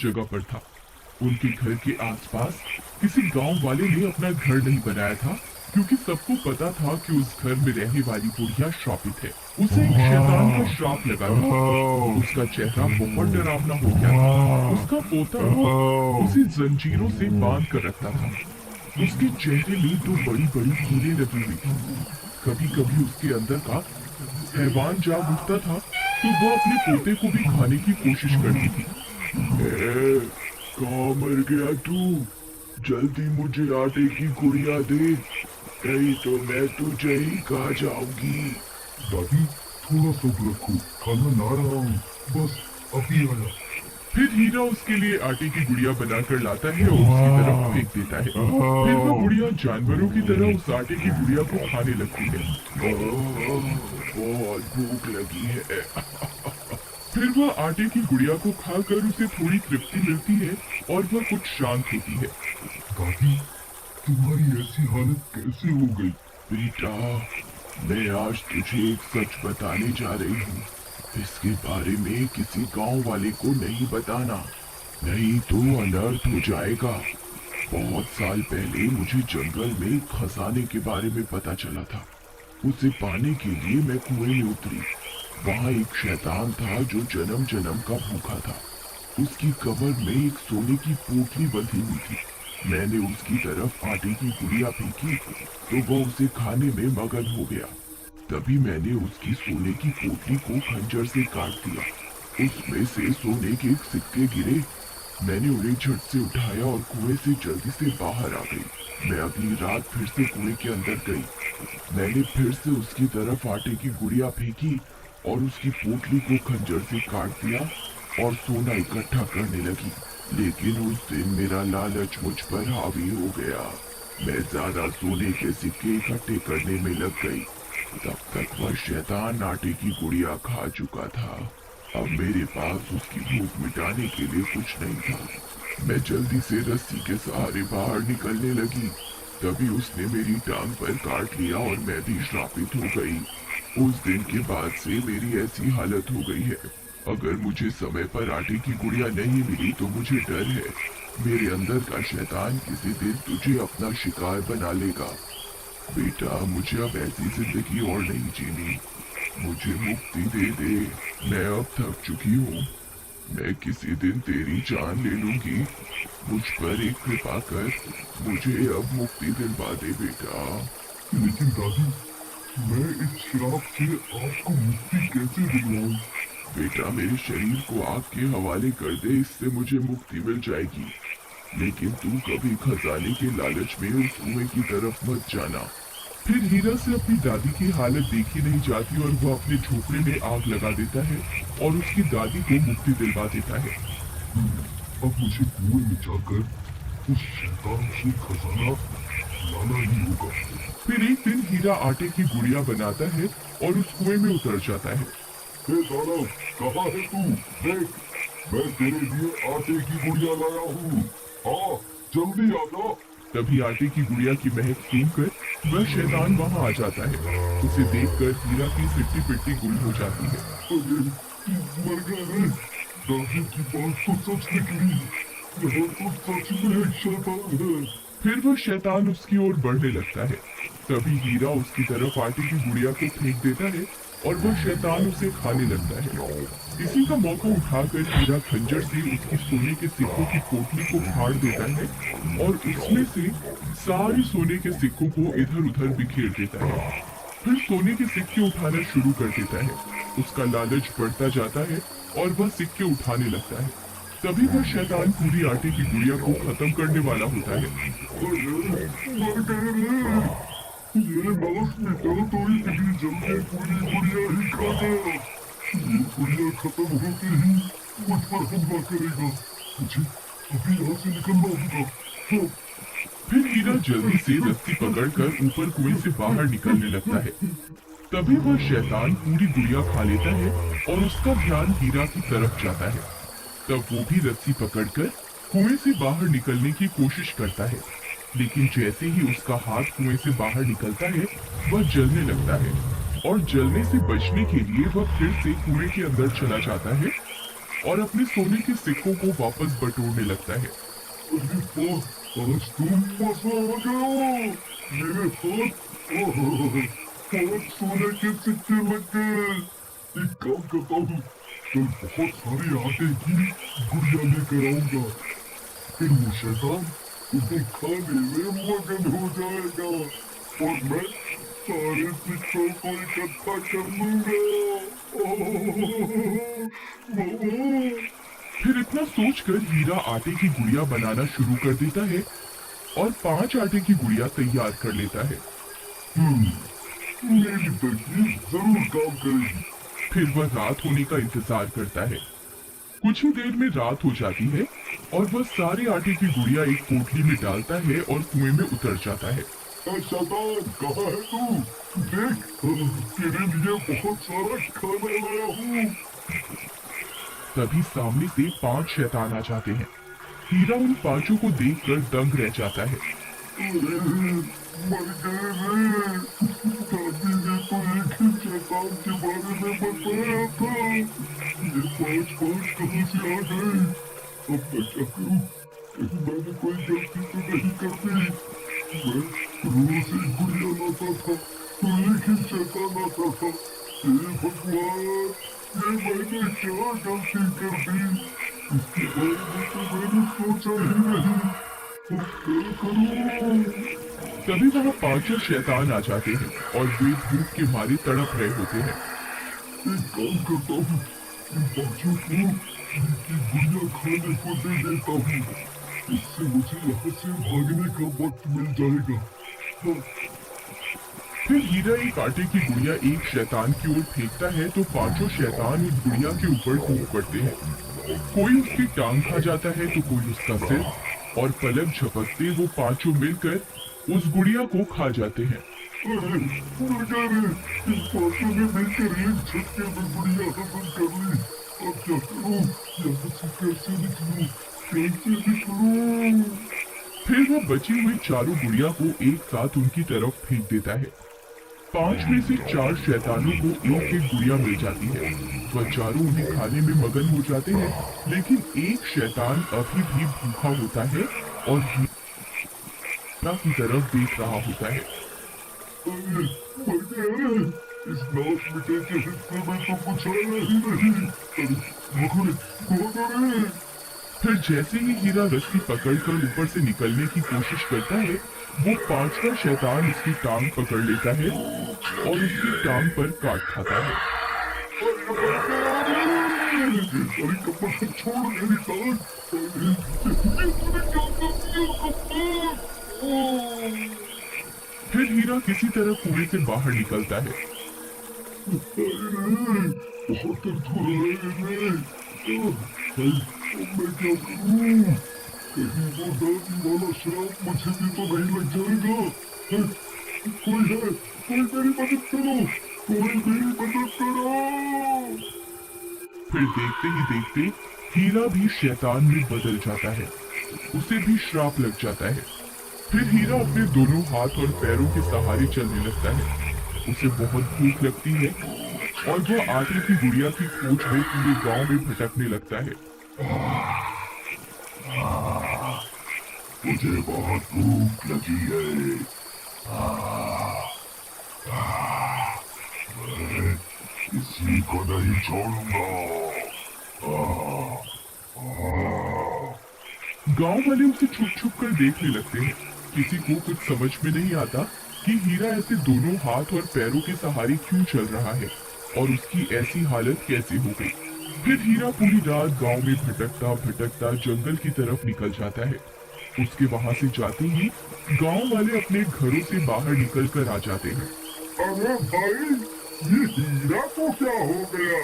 जगह पर था। उनके घर के आसपास किसी गांव वाले ने अपना घर नहीं बनाया था, क्योंकि सबको पता था कि उस घर में रहने वाली बुढ़िया श्रापित है। उसे एक शैतान का श्राप लगा था। उसका चेहरा बहुत डरावना हो गया था। उसका पोता उसे जंजीरों से बांध कर रखता था। उसके चेहरे में दो बड़ी बड़ी कीलें लगी हुई थी। कभी कभी उसके अंदर का हैवान जाग उठता था तो वह अपने पोते को भी खाने की कोशिश करती थी। कहाँ मर गया तू? जल्दी मुझे आटे की गुड़िया दे, नहीं तो मैं तुझे ही खा जाऊंगी। दादी, थोड़ा सब्र रखो, खाना ला रहा हूँ, बस अभी आया। फिर हीरा उसके लिए आटे की गुड़िया बनाकर लाता है और उसकी तरफ फेंक देता है। फिर वह गुड़िया जानवरों की तरह उस आटे की गुड़िया को खाने लगती है। बहुत भूख लगी है। फिर वह आटे की गुड़िया को खाकर उसे थोड़ी तृप्ति मिलती है और वह कुछ शांत होती है। दादी, तुम्हारी ऐसी हालत कैसे हो गई? बेटा, मैं आज तुझे एक सच बताने जा रही हूँ। इसके बारे में किसी गांव वाले को नहीं बताना, नहीं तो अनर्थ हो जाएगा। बहुत साल पहले मुझे जंगल में खजाने के बारे में पता चला था। उसे पाने के लिए मैं कुएं में उतरी। वहाँ एक शैतान था जो जन्म जन्म का भूखा था। उसकी कमर में एक सोने की पोटली बंधी हुई थी। मैंने उसकी तरफ आटे की गुड़िया फेंकी तो वह उसे खाने में मगन हो गया। तभी मैंने उसकी सोने की पोटली को खंजर से काट दिया। उसमें से सोने के सिक्के गिरे। मैंने उन्हें झट से उठाया और कुएं से जल्दी से बाहर आ गई। मैं अगली रात फिर से कुएं के अंदर गई। मैंने फिर से उसकी तरफ आटे की गुड़िया फेंकी और उसकी पोटली को खंजर से काट दिया और सोना इकट्ठा करने लगी। लेकिन उस दिन मेरा लालच मुझ पर हावी हो गया। मैं ज्यादा सोने के सिक्के इकट्ठे करने में लग गई। तब तक वह शैतान आटे की गुड़िया खा चुका था। अब मेरे पास उसकी भूख मिटाने के लिए कुछ नहीं था। मैं जल्दी से रस्सी के सहारे बाहर निकलने लगी। तभी उसने मेरी टांग पर काट लिया और मैं भी श्रापित हो गई। उस दिन के बाद से मेरी ऐसी हालत हो गई है। अगर मुझे समय पर आटे की गुड़िया नहीं मिली तो मुझे डर है मेरे अंदर का शैतान किसी दिन तुझे अपना शिकार बना लेगा। बेटा, मुझे अब ऐसी जिंदगी और नहीं जीनी। मुझे मुक्ति दे दे। मैं अब थक चुकी हूँ। मैं किसी दिन तेरी जान ले लूंगी। मुझ पर एक कृपा कर, मुझे अब मुक्ति दिलवा दे बेटा। लेकिन दादी, मैं इस श्राप से आपको मुक्ति कैसे दिलवाऊं? बेटा, मेरे शरीर को आग के हवाले कर दे, इससे मुझे मुक्ति मिल जाएगी। लेकिन तू कभी खजाने के लालच में उस कुएं की तरफ मत जाना। फिर हीरा से अपनी दादी की हालत देखी नहीं जाती और वह अपने झोपड़े में आग लगा देता है और उसकी दादी को मुक्ति दिलवा देता है। अब मुझे कुएं में जाकर उस शैतान से खजाना लाना ही होगा। फिर एक दिन हीरा आटे की गुड़िया बनाता है और उस कुएं में उतर जाता है। दानव, कहाँ है तू? देख, मैं तेरे लिए आटे की गुड़िया लाया हूँ। हाँ, जल्दी आ जा। तभी आटे की गुड़िया की महक सुनकर वह शैतान वहाँ आ जाता है। उसे देखकर हीरा की सिट्टी पिट्टी गुल हो जाती है। अरे, तू मर गया रे। दादी की बात तो सच निकली। यहाँ तो सच में एक शैतान है। फिर वह शैतान उसकी ओर बढ़ने लगता है। तभी हीरा उसकी तरफ आटे की गुड़िया को फेंक देता है और वह शैतान उसे खाने लगता है। इसी का मौका उठाकर हीरा खंजर से उसकी सोने के सिक्कों की पोटली को फाड़ देता है और उसमें से सारे सोने के सिक्कों को इधर उधर बिखेर देता है। फिर सोने के सिक्के उठाना शुरू कर देता है। उसका लालच बढ़ता जाता है और वह सिक्के उठाने लगता है। तभी वह शैतान पूरी आटे की गुड़िया को खत्म करने वाला होता है। ये मांस मिटा तो इतनी जल्दी पूरी गुड़िया ही खा गया। ये गुड़िया खत्म होते ही मुझ पर हमला करेगा। मुझे अभी यहाँ से निकलना होगा। हाँ। फिर हीरा जल्दी से रस्सी पकड़कर ऊपर कुएं से बाहर निकलने लगता है। तभी वह शैतान पूरी गुड़िया खा लेता है और उसका ध्यान हीरा की तरफ जाता है। तब वो भी रस्सी पकड़कर कुएं से बाहर निकलने की कोशिश करता है। लेकिन जैसे ही उसका हाथ कुएं से बाहर निकलता है वह जलने लगता है और जलने से बचने के लिए वह फिर से कुएं के अंदर चला जाता है और अपने सोने के सिक्कों को वापस बटोरने लगता है। अरे वाह, आज तुम मजा आ गया। मेरे हाथ पांच सोने के सिक्के लग गए। एक काम करता हूँ, कल बहुत सारी आटे की गुड़िया लेकर आऊंगा, फिर वो शैतान उन्हें खाने में मगन हो जाएगा और मैं सारे सिक्कों को इकट्ठा कर लूंगा। फिर इतना सोचकर हीरा आटे की गुड़िया बनाना शुरू कर देता है और 5 आटे की गुड़िया तैयार कर लेता है। मेरी तरकीब जरूर काम करेगी। फिर वह रात होने का इंतजार करता है। कुछ ही देर में रात हो जाती है और वह सारे आटे की गुड़िया एक पोटली में डालता है और कुएं में उतर जाता है। शैतान, कहाँ है तू? देख, तेरे लिए बहुत सारा खाना लाया हूँ। तभी सामने से 5 शैतान आ जाते हैं। हीरा उन 5 को देखकर दंग रह जाता है। अरे, मर गए रे। दादी ने तो एक ही शैतान के बारे में बताया था। ये 5 कहाँ से आ गए? अब मैं क्या करूँ? कहीं मैंने कोई गलती तो नहीं कर दी? मैं रोज एक गुड़िया लाता था तो एक ही शैतान आता था। हे भगवान, ये मैंने क्या गलती कर दी? इसके बारे में तो मैंने सोचा ही नहीं। अब क्या करूँ? तभी वहाँ 5 शैतान आ जाते हैं और वे भूख के मारे तड़प रहे होते हैं। एक काम करता हूँ, इन 5 को इनकी गुड़िया खाने को दे देता हूँ। इससे मुझे यहाँ से भागने का वक्त मिल जाएगा। फिर हीरा एक आटे की गुड़िया एक शैतान की ओर फेंकता है तो 5 शैतान उस गुड़िया के ऊपर कूद पड़ते हैं। कोई उसकी टांग खा जाता है तो कोई उसका सिर, और पलक झपकते वो 5 मिलकर उस गुड़िया को खा जाते हैं। अरे, मर गए रे। इन 5 ने मिलकर एक झटके में गुड़िया हजम कर ली। अब क्या करूँ? यहाँ से कैसे निकलूँ? कैसे निकलूँ? फिर वो बची हुई 4 गुड़िया को एक साथ उनकी तरफ फेंक देता है। 5 में से 4 शैतानों को एक एक गुड़िया मिल जाती है। वह चारों उन्हें खाने में मगन हो जाते हैं, लेकिन एक शैतान अभी भी भूखा होता है और हीरा की तरफ देख रहा होता है। अरे, मर गए रे। इस नाश मिटे के हिस्से में तो कुछ आया ही नहीं। अरे, भागो रे, भागो रे। फिर जैसे ही हीरा रस्सी पकड़कर ऊपर से निकलने की कोशिश करता है, वो 5वां शैतान उसकी टांग पकड़ लेता है और उसकी टांग पर काट खाता है। अरे कपड़ा छोड़ मेरी टांग। तूने क्या कर दिया? फिर हीरा किसी तरह कुएं से बाहर निकलता है। बहुत दर्द हो रहा है रे। मैं क्या करूं? कहीं वो दादी वाला श्राप मुझे भी तो नहीं लग जाएगा। कोई है? कोई मेरी मदद करो। कोई मेरी मदद करो। फिर देखते ही देखते हीरा भी शैतान में बदल जाता है। उसे भी श्राप लग जाता है। फिर हीरा अपने दोनों हाथ और पैरों के सहारे चलने लगता है। उसे बहुत भूख लगती है और वह आटे की गुड़िया की खोज में पूरे गांव में भटकने लगता है। मुझे बहुत भूख लगी है। मैं किसी को नहीं छोड़ूंगा। गांव वाले उसे छुप छुप कर देखने लगते हैं। किसी को कुछ समझ में नहीं आता कि हीरा ऐसे दोनों हाथ और पैरों के सहारे क्यों चल रहा है और उसकी ऐसी हालत कैसे हो गई। फिर हीरा पूरी रात गांव में भटकता भटकता जंगल की तरफ निकल जाता है। उसके वहां से जाते ही गांव वाले अपने घरों से बाहर निकल कर आ जाते हैं। अरे भाई, ये हीरा को क्या हो गया?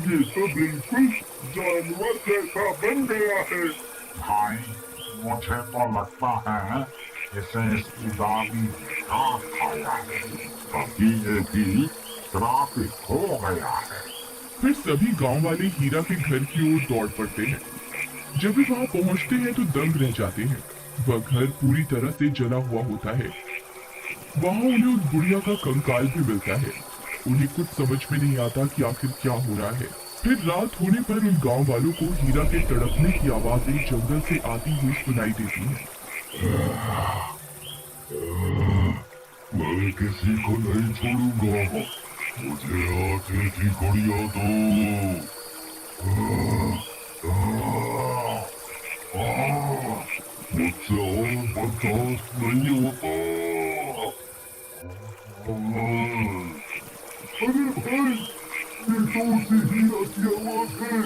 ये तो बिल्कुल जानवर जैसा बन गया है। भाई, मुझे तो लगता है इसे इसकी दादी श्राप खाया है, तभी ये भी श्रापित हो गया है। फिर सभी गांव वाले हीरा के घर की ओर दौड़ पड़ते हैं। जब वे वहां पहुंचते हैं तो दंग रह जाते हैं। वह घर पूरी तरह से जला हुआ होता है। वहां उन्हें उस बुढ़िया का कंकाल भी मिलता है। उन्हें कुछ समझ में नहीं आता कि आखिर क्या हो रहा है। फिर रात होने पर उन गांव वालों को हीरा के तड़पने की आवाजें जंगल से आती हुई सुनाई देती हैं। मैं किसी को नहीं छोड़ूंगा, मुझे आटे की गुड़िया दो। मुझसे और बर्दाश्त नहीं होता। अरे भाई, ये तो उसी हीरा की आवाज है।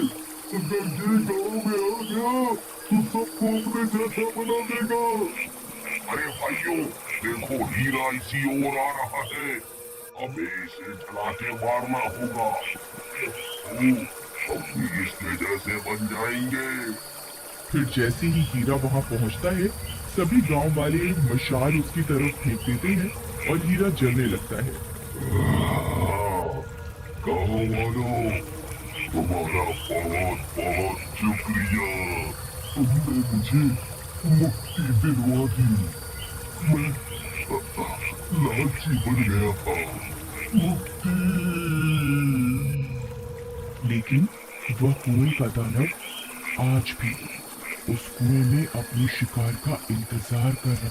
अगर ये गाँव में आ गया तो सबको अपने जैसा बना देगा। अरे भाइयों, देखो हीरा इसी ओर आ रहा है, हमें इसे जला के मारना होगा। हम भी इसके जैसे बन जाएंगे। फिर जैसे ही हीरा वहां पहुंचता है, सभी गांव वाले मशाल उसकी तरफ फेंक देते हैं और हीरा जलने लगता है। गाँव वालों, तुम्हारा बहुत बहुत शुक्रिया। तुमने मुझे मुक्ति दिलवा दी। मैं लालची बन गया था। मुक्ति। लेकिन वह कुएं का दानव आज भी उस कुएं में अपने शिकार का इंतजार कर रहा